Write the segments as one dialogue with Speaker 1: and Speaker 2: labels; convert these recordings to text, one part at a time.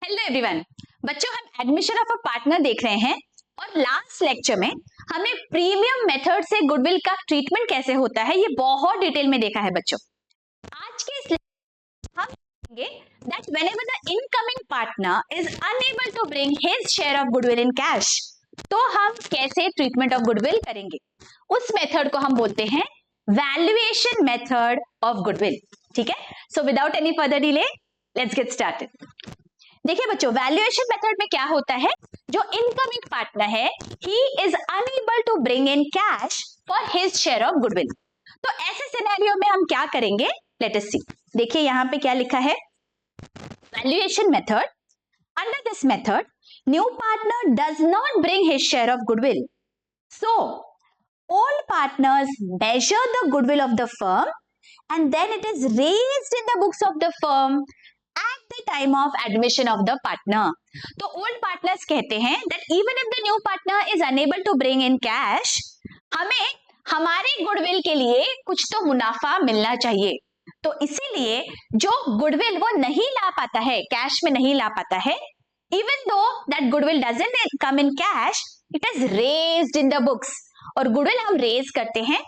Speaker 1: Hello everyone, बच्चों हम admission of a partner देख रहे हैं और लास्ट लेक्चर में हमने प्रीमियम मेथड से गुडविल का ट्रीटमेंट कैसे होता है ये बहुत डिटेल में देखा है बच्चों। आज के इस हम देखेंगे that whenever the incoming partner is unable to bring his share of goodwill in cash, तो हम कैसे ट्रीटमेंट ऑफ गुडविल करेंगे। उस मेथड को हम बोलते हैं वैल्यूएशन मेथड ऑफ गुडविल। ठीक है, so without any further delay let's get started. देखिए बच्चों, वैल्यूएशन मेथड में क्या होता है, जो इनकमिंग पार्टनर है he is unable to bring in cash for his share of goodwill. तो ऐसे सिनेरियो में हम क्या करेंगे, लेट अस सी। देखिए यहाँ पे क्या लिखा है, valuation method. Under this method new partner does not bring his share of goodwill, so all partners measure the goodwill of the firm and then it is raised in the books of the firm at the time of admission of the partner. तो old partners कहते हैं that even if the new partner is unable to bring in cash, हमें हमारे goodwill के लिए कुछ तो मुनाफा मिलना चाहिए। तो इसीलिए जो गुडविल वो नहीं ला पाता है, कैश में नहीं ला पाता है, even though that goodwill doesn't come in cash, it is raised in the books. और गुडविल हम रेज करते हैं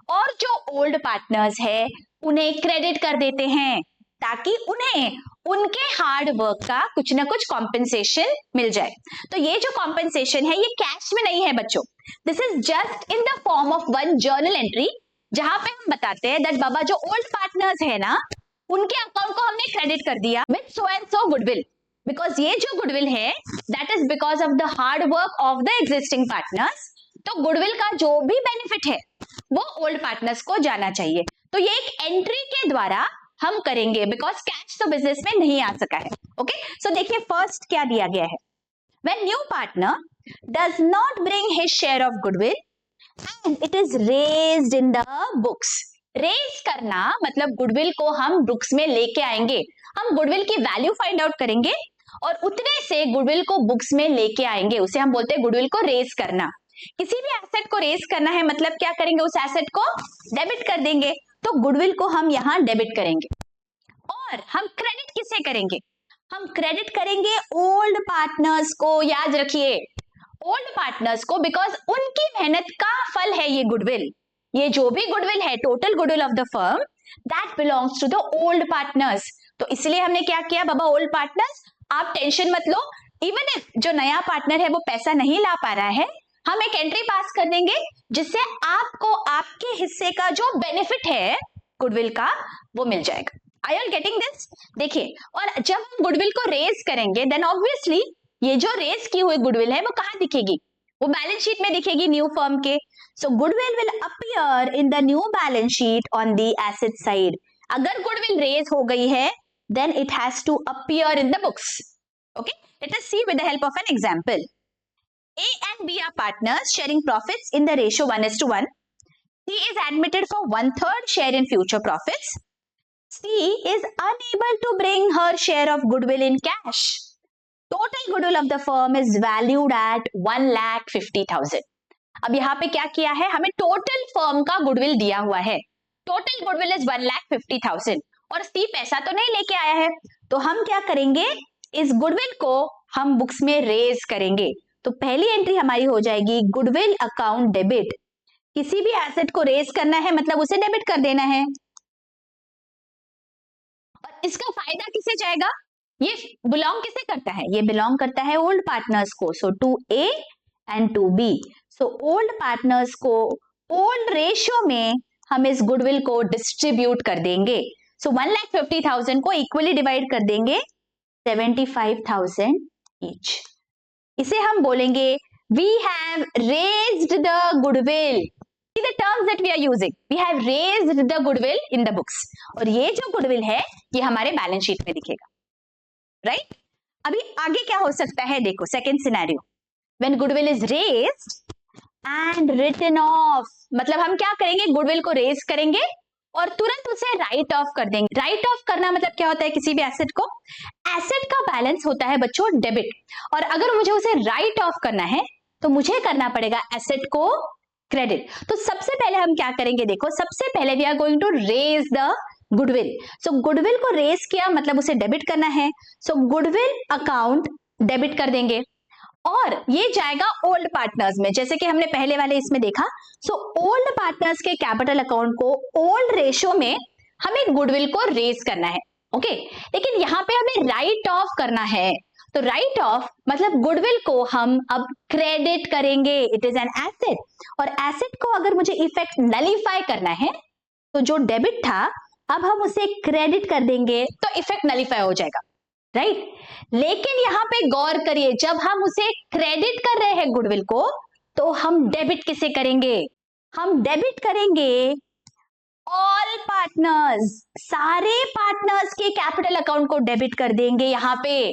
Speaker 1: और जो ओल्ड पार्टनर्स है उन्हें क्रेडिट कर देते हैं ताकि उन्हें उनके हार्ड वर्क का कुछ ना कुछ कॉम्पेंसेशन मिल जाए। तो ये जो कॉम्पेंसेशन है ये कैश में नहीं है बच्चों, this is just in the form of one journal entry, जहां पे हम बताते हैं दैट बाबा जो ओल्ड पार्टनर्स है ना उनके अकाउंट को हमने क्रेडिट कर दिया with so and so goodwill, because ये जो गुडविल है that is because of the hard work of the existing partners. तो गुडविल का जो भी बेनिफिट है वो ओल्ड पार्टनर्स को जाना चाहिए। तो ये एक एंट्री के द्वारा हम करेंगे बिकॉज कैश तो बिजनेस में नहीं आ सका है। ओके, सो देखिए फर्स्ट क्या दिया गया है, when new partner does not bring his share of goodwill and it is raised in the books. Raise करना मतलब गुडविल को हम बुक्स में लेके आएंगे, हम गुडविल की वैल्यू फाइंड आउट करेंगे और उतने से गुडविल को बुक्स में लेके आएंगे, उसे हम बोलते हैं गुडविल को रेज करना। किसी भी एसेट को रेज करना है मतलब क्या करेंगे, उस एसेट को डेबिट कर देंगे, तो गुडविल को हम यहां डेबिट करेंगे। और हम क्रेडिट किसे करेंगे, हम क्रेडिट करेंगे ओल्ड पार्टनर्स को। याद रखिए ओल्ड पार्टनर्स को, बिकॉज उनकी मेहनत का फल है ये गुडविल। ये जो भी गुडविल है, total goodwill of the firm, that belongs to the old partners. तो इसलिए हमने क्या किया बाबा, ओल्ड पार्टनर्स आप टेंशन मत लो, इवन इफ जो नया पार्टनर है वो पैसा नहीं ला पा रहा है, हम एक एंट्री पास कर देंगे जिससे आपको आपके हिस्से का जो बेनिफिट है गुडविल का वो मिल जाएगा। I R getting this. देखिए, और जब हम गुडविल को रेज करेंगे देन ऑब्वियसली ये जो रेज की हुई गुडविल है वो कहाँ दिखेगी, वो बैलेंस शीट में दिखेगी न्यू फर्म के। So goodwill will appear in the new balance sheet on the asset side. अगर गुडविल रेज हो गई है then it has to appear in the books. Okay, let us see with the help of an example. A and B are partners sharing profits in the ratio 1:1. C is admitted for 1/3 share in future profits. C is unable to bring her share of goodwill in cash. Total goodwill of the firm is valued at 1,50,000. अब यहाँ पे क्या किया है, हमें total firm का goodwill दिया हुआ है, टोटल गुडविल इज 1,50,000 और C पैसा तो नहीं लेके आया है, तो हम क्या करेंगे, इस गुडविल को हम बुक्स में रेज करेंगे। तो पहली एंट्री हमारी हो जाएगी गुडविल अकाउंट डेबिट। किसी भी एसेट को रेज करना है मतलब उसे डेबिट कर देना है, और इसका फायदा किसे जाएगा, ये बिलोंग किसे करता है, ये बिलोंग करता है ओल्ड पार्टनर्स को। So to A and to B. So old partners को ओल्ड रेशियो में हम इस गुडविल को डिस्ट्रीब्यूट कर देंगे। सो 1,50,000 को इक्वली डिवाइड कर देंगे 75,000 ईच। इसे हम बोलेंगे we have raised the goodwill. See the terms that we are using. We have raised the goodwill in the books. और ये जो गुडविल है ये हमारे बैलेंस शीट में दिखेगा, राइट? अभी आगे क्या हो सकता है, देखो second scenario, when goodwill is raised and written off, मतलब हम क्या करेंगे, गुडविल को रेज करेंगे और तुरंत उसे राइट ऑफ कर देंगे। राइट ऑफ करना मतलब क्या होता है, किसी भी एसेट को, एसेट का बैलेंस होता है बच्चों डेबिट, और अगर मुझे उसे राइट ऑफ करना है तो मुझे करना पड़ेगा एसेट को क्रेडिट। तो सबसे पहले हम क्या करेंगे, देखो सबसे पहले we are going to raise the goodwill. So goodwill को रेज किया मतलब उसे डेबिट करना है, सो गुडविल अकाउंट डेबिट कर देंगे और ये जाएगा ओल्ड पार्टनर्स में, जैसे कि हमने पहले वाले इसमें देखा। सो ओल्ड पार्टनर्स के कैपिटल अकाउंट को ओल्ड रेशो में हमें गुडविल को रेज करना है, ओके। लेकिन यहाँ पे हमें राइट ऑफ करना है, तो राइट ऑफ मतलब गुडविल को हम अब क्रेडिट करेंगे, इट इज एन एसेट, और एसेट को अगर मुझे इफेक्ट नलीफाई करना है तो जो डेबिट था अब हम उसे क्रेडिट कर देंगे तो इफेक्ट नलीफाई हो जाएगा, राइट। लेकिन यहां पे गौर करिए, जब हम उसे क्रेडिट कर रहे हैं गुडविल को, तो हम डेबिट किसे करेंगे? हम डेबिट करेंगे ऑल पार्टनर्स, सारे पार्टनर्स के कैपिटल अकाउंट को डेबिट कर देंगे यहां पे,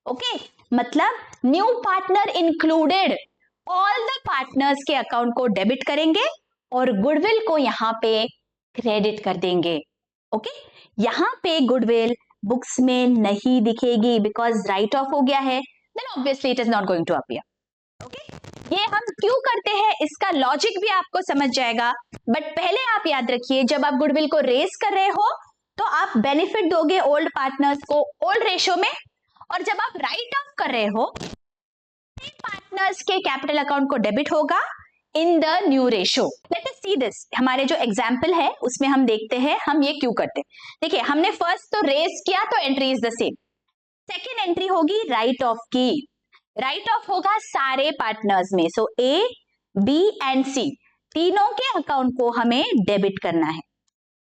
Speaker 1: ओके। मतलब new partner included all the partners के अकाउंट को डेबिट करेंगे और गुडविल को यहां पे क्रेडिट कर देंगे, ओके। यहां पे गुडविल बुक्स में नहीं दिखेगी बिकॉज राइट ऑफ हो गया है, then obviously it is not going to appear, okay. ये हम क्यों करते हैं इसका लॉजिक भी आपको समझ जाएगा, बट पहले आप याद रखिए जब आप गुडविल को रेज कर रहे हो तो आप बेनिफिट दोगे ओल्ड पार्टनर्स को ओल्ड रेशो में, और जब आप राइट ऑफ कर रहे हो पार्टनर्स के कैपिटल अकाउंट को डेबिट होगा इन the new ratio. Late us see this, हमारे जो एग्जांपल है उसमें हम देखते हैं हम ये क्यों करते हैं। देखिए हमने फर्स्ट तो रेज किया तो entry is the same, second entry होगी राइट ऑफ की, राइट ऑफ होगा सारे पार्टनर्स में, सो ए बी एंड सी तीनों के अकाउंट को हमें डेबिट करना है,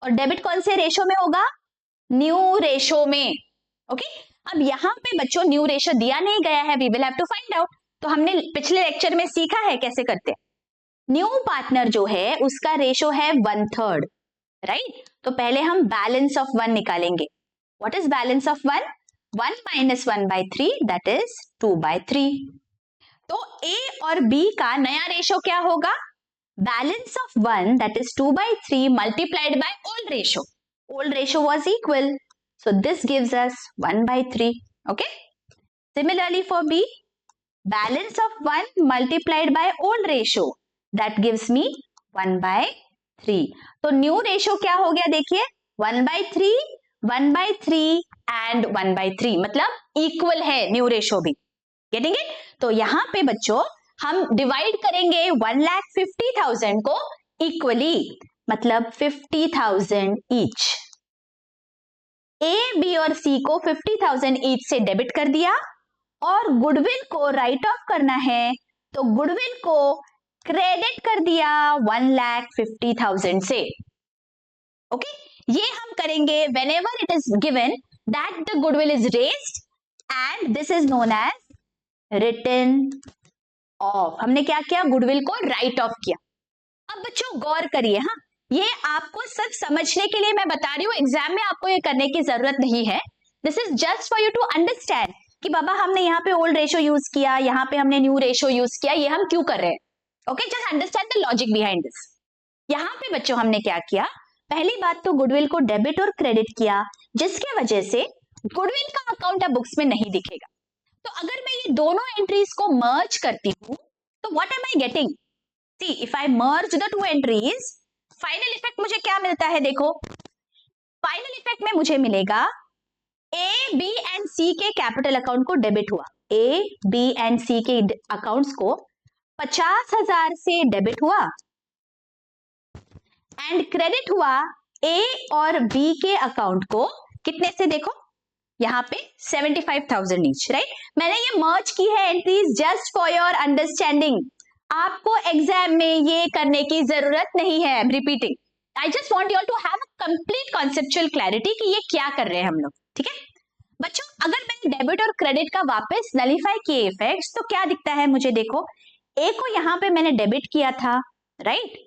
Speaker 1: और डेबिट कौन से रेशो में होगा? न्यू रेशो में, ओके। अब यहां पे बच्चों न्यू रेशो दिया नहीं गया है, we will have to find out, तो हमने पिछले लेक्चर में सीखा है कैसे करते हैं। न्यू पार्टनर जो है उसका रेशो है 1/3, राइट। तो पहले हम बैलेंस ऑफ 1 निकालेंगे। What is balance of 1? 1 minus 1/3 that is 2/3। तो A और B का नया रेशो क्या होगा? Balance of 1 that is 2/3 multiplied by old ratio. Old ratio was equal, so this gives us 1/3. Okay. Similarly for B, balance of 1 multiplied by old ratio that gives me 1/3. तो new ratio क्या हो गया देखिए, 1/3 1/3 and 1/3, मतलब equal है new ratio भी, getting it. तो यहां पे बच्चों हम डिवाइड करेंगे 1,50,000 को इक्वली, मतलब 50,000 ईच। ए बी और सी को 50,000 ईच से डेबिट कर दिया, और गुडविल को राइट ऑफ करना है तो गुडविल को क्रेडिट कर दिया 1,50,000 से, ओके। ये हम करेंगे whenever it is given that the goodwill is raised and this is known as written off। हमने क्या किया? गुडविल को राइट ऑफ किया। अब बच्चों गौर करिए, हाँ ये आपको सब समझने के लिए मैं बता रही हूँ, एग्जाम में आपको ये करने की जरूरत नहीं है। This is just for you to understand कि बाबा हमने यहाँ पे ओल्ड रेशो यूज किया, यहाँ पे हमने न्यू रेशो यूज किया, ये हम क्यों कर रहे हैं, okay. Just understand the logic behind this. यहाँ पे बच्चों हमने क्या किया, पहली बात तो गुडविल को डेबिट और क्रेडिट किया, जिसके वजह से गुडविल का अकाउंट अब बुक्स में नहीं दिखेगा। तो अगर मैं ये दोनों एंट्रीज को मर्ज करती हूं तो what am I getting? See if I merge the two entries, final effect मुझे क्या मिलता है? देखो फाइनल इफेक्ट में मुझे मिलेगा ए बी एंड सी के कैपिटल अकाउंट को डेबिट हुआ, ए बी एंड सी के अकाउंट्स को 50,000 से डेबिट हुआ एंड क्रेडिट हुआ ए और बी के अकाउंट को कितने से? देखो यहाँ पे 75,000 ईच, राइट। मैंने ये मर्ज की है entries just for your understanding, आपको एग्जाम में ये करने की जरूरत नहीं है। Repeating, I just want you all to have a complete conceptual clarity कि ये क्या कर रहे हैं हम लोग, ठीक है बच्चों। अगर मैंने डेबिट और क्रेडिट का वापस नलीफाई किए इफेक्ट्स तो क्या दिखता है मुझे? देखो ए को यहाँ पे मैंने डेबिट किया था, राइट,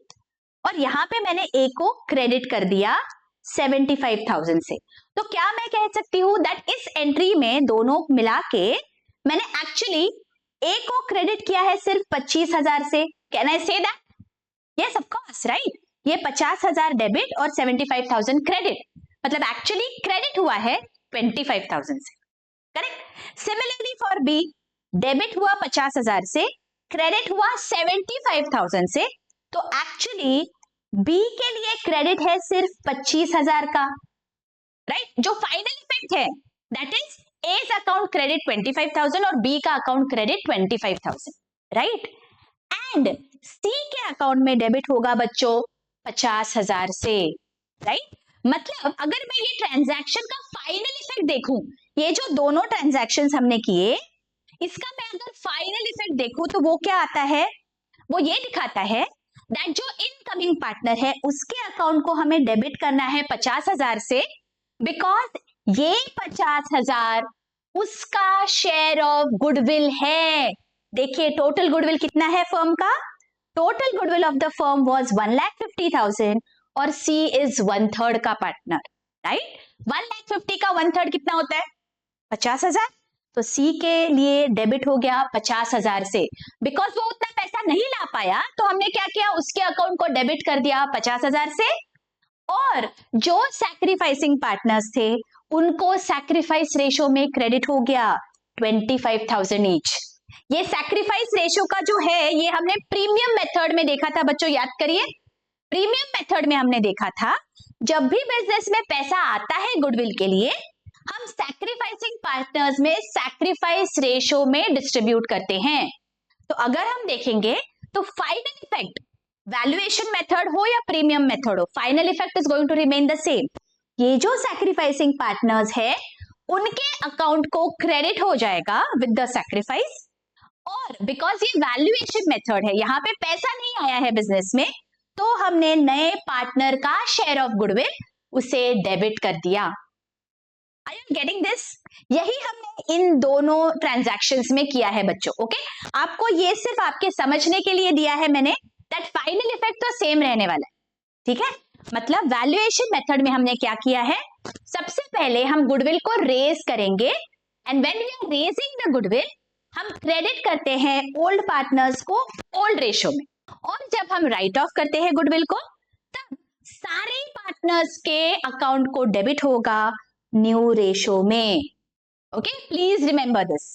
Speaker 1: और यहाँ पे मैंने ए को क्रेडिट कर दिया 75,000 से। तो क्या मैं कह सकती हूँ दैट इस एंट्री में दोनों मिला के मैंने एक्चुअली ए को क्रेडिट किया है सिर्फ 25,000 से? Can I say that? Yes of course, right. ये 50,000 डेबिट और 75,000 क्रेडिट, मतलब एक्चुअली क्रेडिट हुआ है 25,000 से, correct. Similarly for B, debit हुआ 50,000 से, क्रेडिट हुआ 75,000 से, तो एक्चुअली बी के लिए क्रेडिट है सिर्फ 25,000 का, राइट? जो फाइनल इफेक्ट है that is A's account credit 25,000 और B का account credit 25,000, right? And C के अकाउंट में डेबिट होगा बच्चों 50,000 से, राइट? मतलब अगर मैं ये ट्रांजैक्शन का फाइनल इफेक्ट देखूं, ये जो दोनों ट्रांजैक्शंस हमने किए, इसका मैं अगर फाइनल इफेक्ट देखूं तो वो क्या आता है, वो ये दिखाता है दैट जो इनकमिंग पार्टनर है उसके अकाउंट को हमें डेबिट करना है 50,000 से, बिकॉज ये 50,000 उसका शेयर ऑफ गुडविल है। देखिए टोटल गुडविल कितना है फर्म का, total goodwill of the firm was 1,50,000 और C इज 1/3 का पार्टनर, राइट? 1,50,000 का 1/3 कितना होता है 50,000, तो C के लिए डेबिट हो गया 50,000 से, बिकॉज वो उतना पैसा नहीं ला पाया तो हमने क्या किया, उसके अकाउंट को डेबिट कर दिया 50,000 से, और जो सैक्रिफाइसिंग पार्टनर्स थे उनको सैक्रिफाइस रेशो में क्रेडिट हो गया 25,000 ईच। ये सैक्रिफाइस रेशो का जो है ये हमने प्रीमियम मेथड में देखा था बच्चों, याद करिए। प्रीमियम मेथड में हमने देखा था जब भी बिजनेस में पैसा आता है गुडविल के लिए, हम सैक्रिफाइसिंग पार्टनर्स में सैक्रिफाइस रेशो में डिस्ट्रीब्यूट करते हैं। तो अगर हम देखेंगे तो फाइनल इफेक्ट वैल्यूएशन मेथड हो या प्रीमियम मेथड हो, final effect is going to remain the same. ये जो सैक्रिफाइसिंग पार्टनर्स है उनके अकाउंट को क्रेडिट हो जाएगा विद द सैक्रिफाइस, और बिकॉज ये वैल्यूएशन मेथड है, यहाँ पे पैसा नहीं आया है बिजनेस में, तो हमने नए पार्टनर का शेयर ऑफ गुडविल उसे डेबिट कर दिया। Are you getting this? यही हमने इन दोनों ट्रांजैक्शंस में किया है बच्चों, ओके? आपको ये सिर्फ आपके समझने के लिए दिया है मैंने, दैट फाइनल इफेक्ट तो सेम रहने वाला है, ठीक है? मतलब वैल्यूएशन मेथड में हमने क्या किया है, सबसे पहले हम गुडविल को रेज करेंगे, and when we are raising the goodwill हम क्रेडिट करते हैं ओल्ड पार्टनर्स को ओल्ड रेशो में, और जब हम राइट ऑफ करते हैं गुडविल को तब सारे पार्टनर्स के अकाउंट को डेबिट होगा न्यू रेशो में। Okay, please remember this.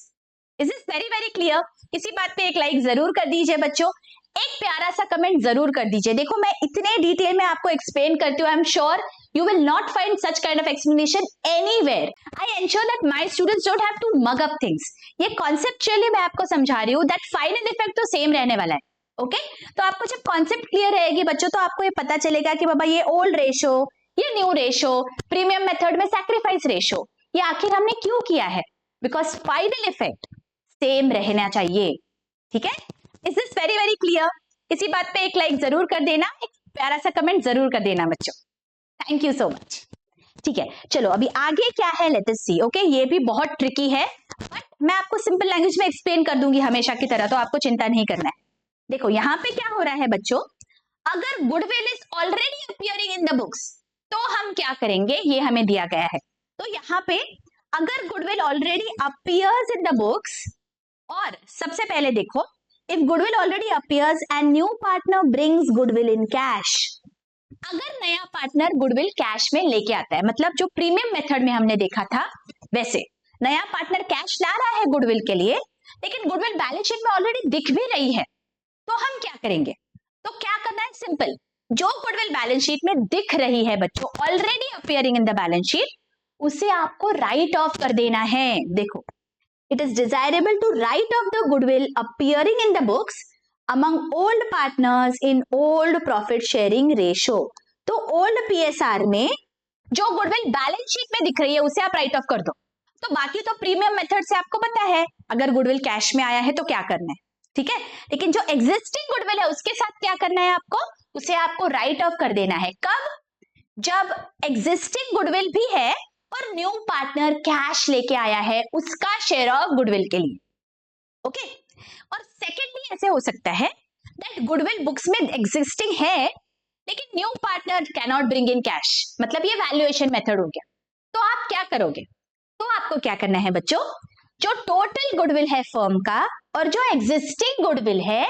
Speaker 1: Is this very very clear? इसी बात पे एक लाइक जरूर कर दीजिए बच्चों, एक प्यारा सा कमेंट जरूर कर दीजिए। देखो मैं इतने डिटेल में आपको एक्सप्लेन करती हूँ, I am sure you will not find such kind of explanation anywhere. I ensure that my students don't have to mug up things. ये conceptually मैं आपको समझा रही हूँ, that final effect तो सेम रहने वाला है, ओके? तो आपको जब कॉन्सेप्ट क्लियर रहेगी बच्चों तो आपको ये पता चलेगा कि बाबा ये ओल्ड रेशो, ये न्यू रेशो, प्रीमियम मेथड में सैक्रिफाइस रेशो, ये आखिर हमने क्यों किया है, बिकॉज फाइनल इफेक्ट सेम रहना चाहिए, ठीक है? Is this very very clear? इसी बात पे एक लाइक जरूर कर देना, एक प्यारा सा कमेंट जरूर कर देना बच्चों। Thank you so much. ठीक है, चलो अभी आगे क्या है लेट अस सी। ओके, ये भी बहुत ट्रिकी है बट मैं आपको सिंपल लैंग्वेज में एक्सप्लेन कर दूंगी हमेशा की तरह, तो आपको चिंता नहीं करना है। देखो यहाँ पे क्या हो रहा है बच्चों, अगर goodwill is already appearing in the books तो हम क्या करेंगे, ये हमें दिया गया है। तो यहाँ पे अगर goodwill already appears in the books, और सबसे पहले देखो if goodwill already appears and new partner brings goodwill in cash, अगर नया पार्टनर गुडविल कैश में लेके आता है, मतलब जो प्रीमियम मेथड में हमने देखा था वैसे नया पार्टनर कैश ला रहा है गुडविल के लिए, लेकिन गुडविल बैलेंस शीट में ऑलरेडी दिख भी रही है, तो हम क्या करेंगे, तो क्या करना है, सिंपल, जो गुडविल बैलेंस शीट में दिख रही है बच्चों, already appearing in the balance sheet, उसे आपको राइट ऑफ कर देना है। देखो, it is desirable to write off the goodwill appearing in the books among old partners in old profit sharing ratio। तो old PSR में जो गुडविल बैलेंस शीट में दिख रही है उसे आप राइट ऑफ कर दो। तो बाकी तो प्रीमियम मेथड से आपको पता है अगर गुडविल कैश में आया है तो क्या करना है, ठीक है? लेकिन जो एग्जिस्टिंग गुडविल है उसके साथ क्या करना है आपको, उसे आपको राइट ऑफ कर देना है। कब? जब एग्जिस्टिंग गुडविल भी है और न्यू पार्टनर कैश लेके आया है उसका शेयर ऑफ गुडविल के लिए, ओके? और सेकेंडली ऐसे हो सकता है दैट गुडविल बुक्स में एग्जिस्टिंग है लेकिन new partner can not bring in cash, मतलब ये वैल्यूएशन मेथड हो गया। तो आप क्या करोगे, तो आपको क्या करना है बच्चों, जो टोटल गुडविल है फर्म का और जो एग्जिस्टिंग गुडविल है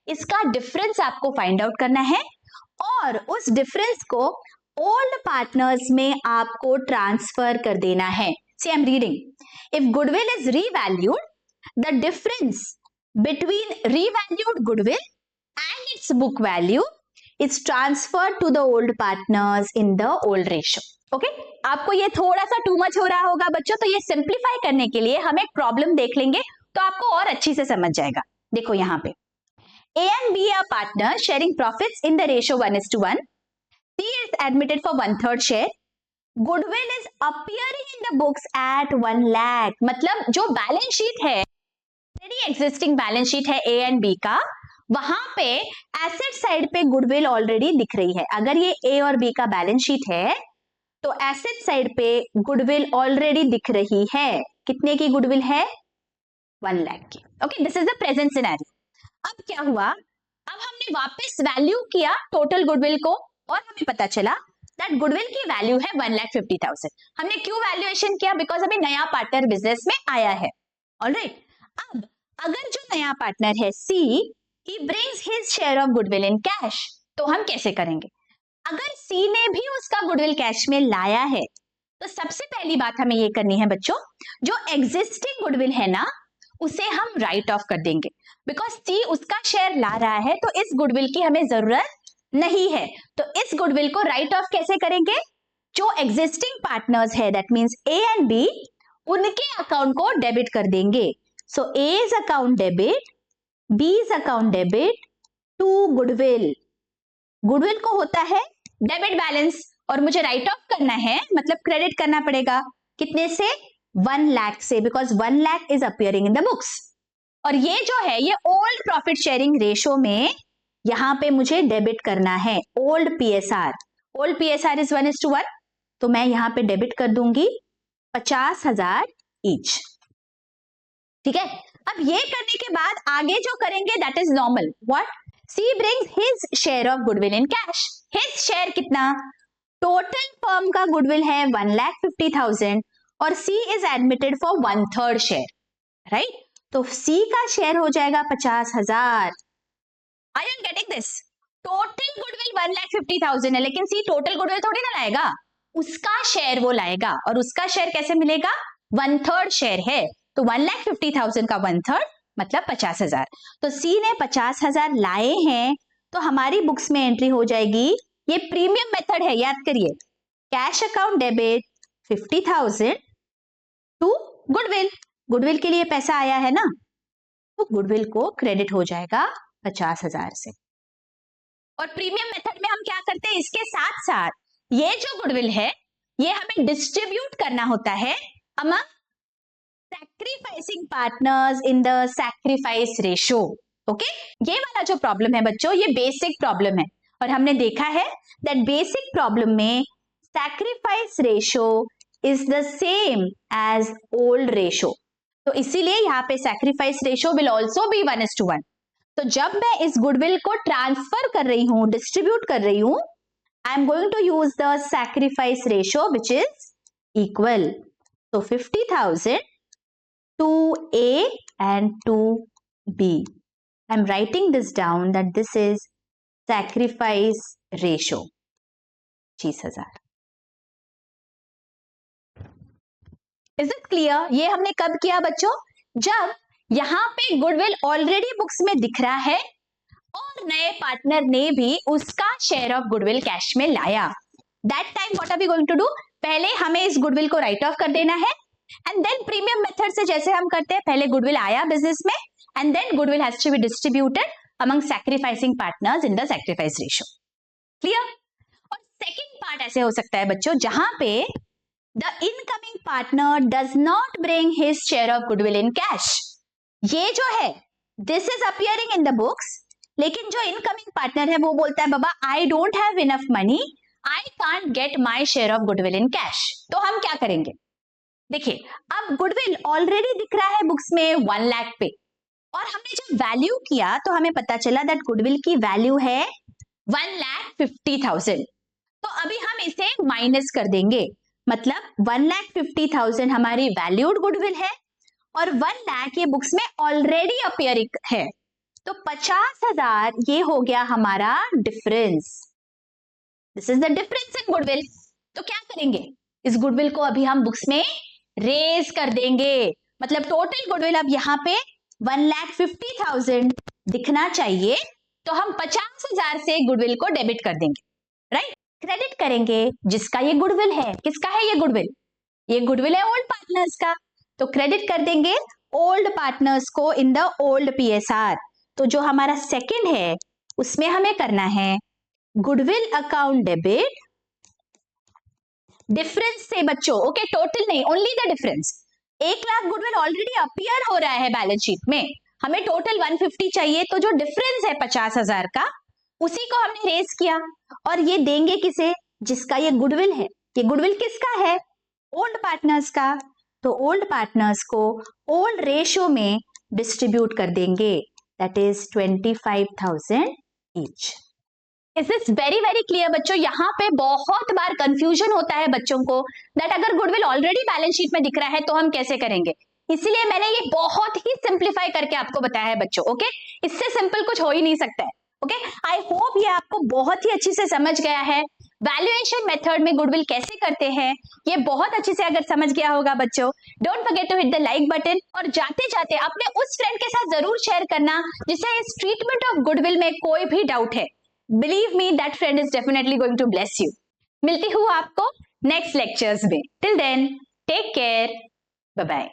Speaker 1: इसका डिफरेंस आपको फाइंड आउट करना है, और उस डिफरेंस को ओल्ड पार्टनर्स में आपको ट्रांसफर कर देना है। See I am reading, if goodwill is revalued, the difference between revalued goodwill and its book value is transferred to the old partners in the old ratio। Okay आपको ये थोड़ा सा too much हो रहा होगा बच्चों, तो ये सिंप्लीफाई करने के लिए हम एक प्रॉब्लम देख लेंगे तो आपको और अच्छी से समझ जाएगा। देखो यहाँ पे A and B are partners sharing profits in the ratio 1:1. C is admitted for 1/3 share. Goodwill is appearing in the books at 1 lakh. मतलब जो बैलेंस शीट है, एग्जिस्टिंग बैलेंस शीट है A and B का, वहां पे asset side पे goodwill already दिख रही है। अगर ये A और B का बैलेंस शीट है तो एसेट साइड पे गुडविल ऑलरेडी दिख रही है। कितने की गुडविल है? 1 लाख की। Okay this is the present scenario. अब क्या हुआ, अब हमने वापस वैल्यू किया टोटल गुडविल को और हमें पता चला दैट गुडविल की वैल्यू है 1,50,000। हमने क्यों वैल्यूएशन किया? बिकॉज अभी नया पार्टनर बिजनेस में आया है। ऑलराइट, अब अगर जो नया पार्टनर है C, he brings his share of goodwill in cash, तो हम कैसे करेंगे? अगर C ने भी उसका गुडविल कैश में लाया है तो सबसे पहली बात हमें ये करनी है बच्चों, जो एग्जिस्टिंग गुडविल है ना उसे हम राइट ऑफ कर देंगे। बिकॉज C उसका शेयर ला रहा है तो इस गुडविल की हमें जरूरत नहीं है, तो इस गुडविल को राइट ऑफ कैसे करेंगे? जो एग्जिस्टिंग पार्टनर्स है that means A and B, उनके अकाउंट को डेबिट कर देंगे। So A's account debit, B's account debit to goodwill. Goodwill को होता है डेबिट बैलेंस और मुझे राइट ऑफ करना है, मतलब क्रेडिट करना पड़ेगा। कितने से? 1 लाख से, because 1 lakh is appearing in the books. और ये जो है ये ओल्ड प्रॉफिट शेयरिंग रेशो में यहां पे मुझे डेबिट करना है old PSR. Old PSR is 1:1, तो मैं यहां पे डेबिट कर दूंगी 50,000 ईच। ठीक है, अब ये करने के बाद आगे जो करेंगे that is normal. What? C brings his share of goodwill in cash. His share कितना? टोटल फर्म का गुडविल है 1,50,000 और C is admitted for 1/3 share, right? तो C का शेयर हो जाएगा 50,000। Are you getting this? Total goodwill 1,50,000 है, लेकिन C टोटल गुडविल थोड़ी ना लाएगा, उसका शेयर वो लाएगा। और उसका शेयर कैसे मिलेगा? 1/3 शेयर है, तो 1,50,000 का 1/3 मतलब 50,000। तो C ने 50,000 लाए हैं, तो हमारी बुक्स में एंट्री हो जाएगी, ये प्रीमियम मेथड है, याद करिए, cash account debit 50,000 to goodwill. Goodwill के लिए पैसा आया है ना, तो गुडविल को क्रेडिट हो जाएगा 50,000 से। और प्रीमियम मेथड में हम क्या करते हैं, इसके साथ साथ ये जो गुडविल है ये हमें डिस्ट्रीब्यूट करना होता है among sacrificing partners in the sacrifice ratio. Okay, ये वाला जो प्रॉब्लम है बच्चों ये बेसिक प्रॉब्लम है और हमने देखा है दैट बेसिक प्रॉब्लम में sacrifice ratio is the same as old ratio, तो इसीलिए यहाँ पे sacrifice ratio will also be 1:1। तो जब मैं इस गुडविल को ट्रांसफर कर रही हूं, डिस्ट्रीब्यूट कर रही हूं, I am going to use the sacrifice ratio which is equal. तो 50,000 to A and to B. I'm writing this down that this is sacrifice ratio 25,000. Is it clear? ये हमने कब किया बच्चों? जब यहां पे गुडविल ऑलरेडी बुक्स में दिख रहा है और नए पार्टनर ने भी उसका शेयर ऑफ गुडविल कैश में लाया। That time what are we going to do? पहले हमें इस गुडविल को राइट ऑफ कर देना है एंड देन प्रीमियम मेथड से जैसे हम करते हैं, पहले गुडविल आया बिजनेस में and then goodwill has to be distributed among sacrificing partners in the sacrifice ratio. Clear? और सेकंड पार्ट ऐसे हो सकता है बच्चों जहां पे the incoming partner does not bring his share of goodwill in cash. ये जो है this is appearing in the books, लेकिन जो इनकमिंग पार्टनर है वो बोलता है बाबा I don't have enough money, I can't get my share of goodwill in cash. तो हम क्या करेंगे? देखिए, अब गुडविल ऑलरेडी दिख रहा है बुक्स में 1 लाख पे और हमने जब वैल्यू किया तो हमें पता चला दैट गुडविल की वैल्यू है 1,50,000। तो अभी हम इसे माइनस कर देंगे, मतलब 1,50,000 हमारी वैल्यूड गुडविल है और 1 लाख ये बुक्स में ऑलरेडी अपीयरिंग है, तो 50,000 ये हो गया हमारा difference. This is the difference in goodwill. तो क्या करेंगे, इस गुडविल को अभी हम बुक्स में रेज कर देंगे, मतलब टोटल गुडविल अब यहाँ पे 1,50,000 दिखना चाहिए, तो हम 50,000 से गुडविल को डेबिट कर देंगे, राइट? क्रेडिट करेंगे जिसका ये गुडविल है। किसका है ये गुडविल? ये गुडविल है ओल्ड पार्टनर्स का, तो क्रेडिट कर देंगे ओल्ड पार्टनर्स को इन द ओल्ड पीएसआर। तो जो हमारा सेकंड है उसमें हमें करना है गुडविल अकाउंट डेबिट डिफरेंस से बच्चों, ओके, टोटल नहीं, only the difference. 1 lakh goodwill already appear हो रहा है बैलेंस शीट में, हमें टोटल 150 चाहिए, तो जो डिफरेंस है 50,000 का उसी को हमने रेज किया और ये देंगे किसे? जिसका ये गुडविल है। ये गुडविल किसका है? ओल्ड पार्टनर्स का। तो ओल्ड पार्टनर्स को ओल्ड रेशियो में डिस्ट्रीब्यूट कर देंगे, that is 25,000 each. Is this very very clear बच्चों? यहाँ पे बहुत बार कंफ्यूजन होता है बच्चों को दैट अगर गुडविल ऑलरेडी बैलेंस शीट में दिख रहा है तो हम कैसे करेंगे, इसीलिए मैंने ये बहुत ही सिंप्लीफाई करके आपको बताया है बच्चों। ओके, इससे सिंपल कुछ हो ही नहीं सकता है। ओके, आई होप ये आपको बहुत ही अच्छी से समझ गया है। वैल्यूएशन मेथड में गुडविल कैसे करते हैं ये बहुत अच्छे से अगर समझ गया होगा बच्चों, don't forget to hit the like button और जाते जाते अपने उस फ्रेंड के साथ जरूर शेयर करना जिसे इस ट्रीटमेंट ऑफ गुडविल में कोई भी डाउट है। Believe me, that friend is definitely going to bless you. मिलती हूँ आपको नेक्स्ट लेक्चर्स में। Till then take care, bye bye.